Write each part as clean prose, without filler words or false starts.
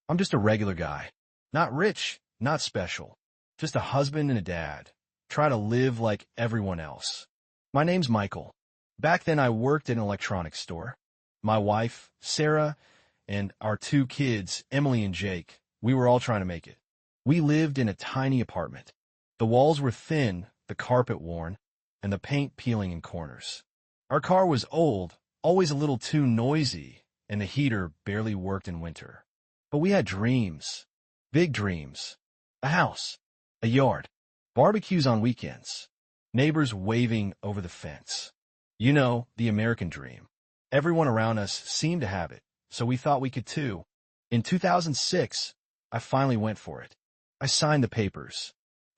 I'm just a regular guy. Not rich, not special. Just a husband and a dad. Try to live like everyone else. My name's Michael. Back then I worked in an electronics store. My wife, Sarah, and our two kids, Emily and Jake, we were all trying to make it. We lived in a tiny apartment. The walls were thin, the carpet worn, and the paint peeling in corners. Our car was old, always a little too noisy, and the heater barely worked in winter. But we had dreams. Big dreams. A house. A yard. Barbecues on weekends. Neighbors waving over the fence. You know, the American dream. Everyone around us seemed to have it, so we thought we could too. In 2006, I finally went for it. I signed the papers.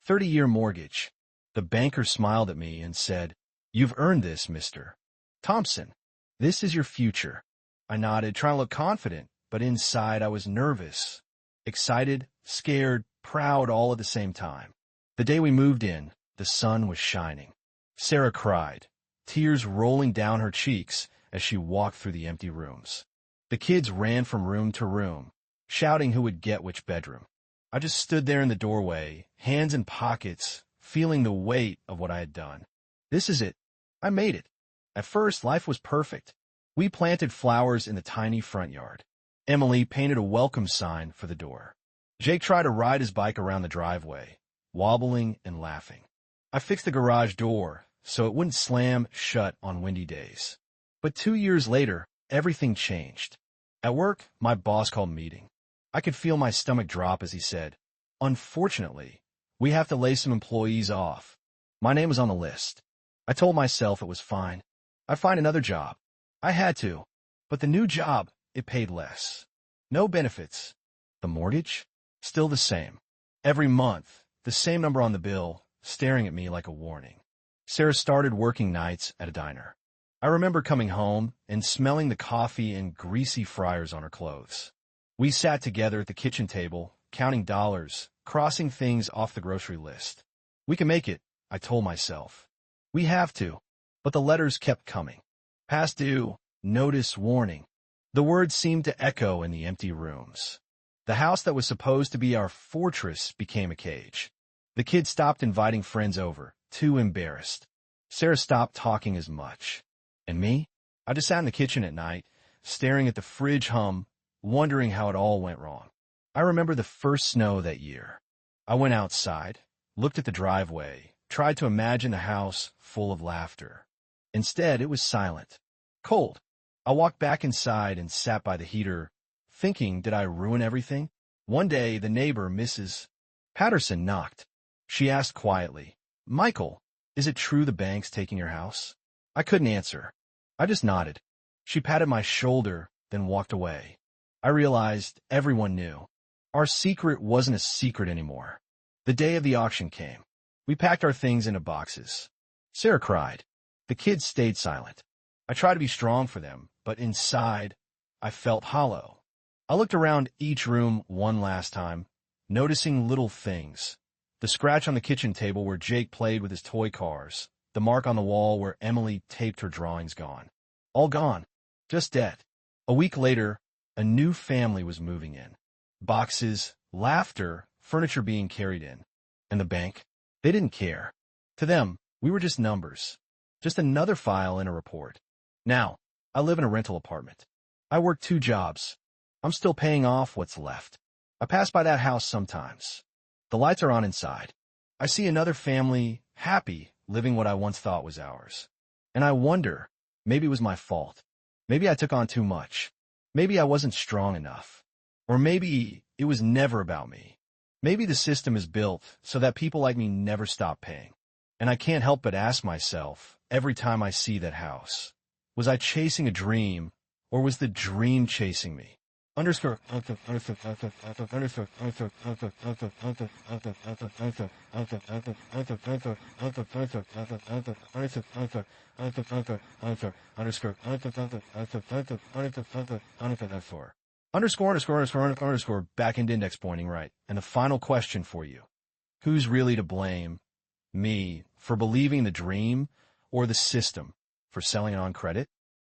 30-year mortgage. The banker smiled at me and said, "You've earned this, Mr. Thompson. This is your future." I nodded, trying to look confident, but inside I was nervous, excited, scared, proud all at the same time. The day we moved in, the sun was shining. Sarah cried, tears rolling down her cheeks as she walked through the empty rooms. The kids ran from room to room, shouting who would get which bedroom. I just stood there in the doorway, hands in pockets, feeling the weight of what I had done. This is it. I made it. At first, life was perfect. We planted flowers in the tiny front yard. Emily painted a welcome sign for the door. Jake tried to ride his bike around the driveway, wobbling and laughing. I fixed the garage door so it wouldn't slam shut on windy days. But 2 years later, everything changed. At work, my boss called a meeting. I could feel my stomach drop as he said, "Unfortunately, we have to lay some employees off." My name was on the list. I told myself it was fine. I'd find another job. I had to. But the new job, it paid less. No benefits. The mortgage? Still the same. Every month, the same number on the bill, staring at me like a warning. Sarah started working nights at a diner. I remember coming home and smelling the coffee and greasy fryers on her clothes. We sat together at the kitchen table, counting dollars, crossing things off the grocery list. We can make it, I told myself. We have to. But the letters kept coming. Past due, notice, warning. The words seemed to echo in the empty rooms. The house that was supposed to be our fortress became a cage. The kids stopped inviting friends over, too embarrassed. Sarah stopped talking as much. And me? I just sat in the kitchen at night, staring at the fridge hum, wondering how it all went wrong. I remember the first snow that year. I went outside, looked at the driveway, tried to imagine the house full of laughter. Instead, it was silent, cold. I walked back inside and sat by the heater, thinking, did I ruin everything? One day, the neighbor, Mrs. Patterson, knocked. She asked quietly, "Michael, is it true the bank's taking your house?" I couldn't answer. I just nodded. She patted my shoulder, then walked away. I realized everyone knew. Our secret wasn't a secret anymore. The day of the auction came. We packed our things into boxes. Sarah cried. The kids stayed silent. I tried to be strong for them, but inside, I felt hollow. I looked around each room one last time, noticing little things. The scratch on the kitchen table where Jake played with his toy cars. The mark on the wall where Emily taped her drawings gone. All gone. Just dead. A week later, a new family was moving in. Boxes, laughter, furniture being carried in. And the bank? They didn't care. To them, we were just numbers. Just another file in a report. Now, I live in a rental apartment. I work 2 jobs. I'm still paying off what's left. I pass by that house sometimes. The lights are on inside. I see another family, happy, living what I once thought was ours. And I wonder, maybe it was my fault. Maybe I took on too much. Maybe I wasn't strong enough. Or maybe it was never about me. Maybe the system is built so that people like me never stop paying. And I can't help but ask myself, every time I see that house, was I chasing a dream, or was the dream chasing me? Underscore. Underscore, back into index pointing right. And the final question for you. Who's really to blame? Me for believing the dream, or the system for selling it on credit?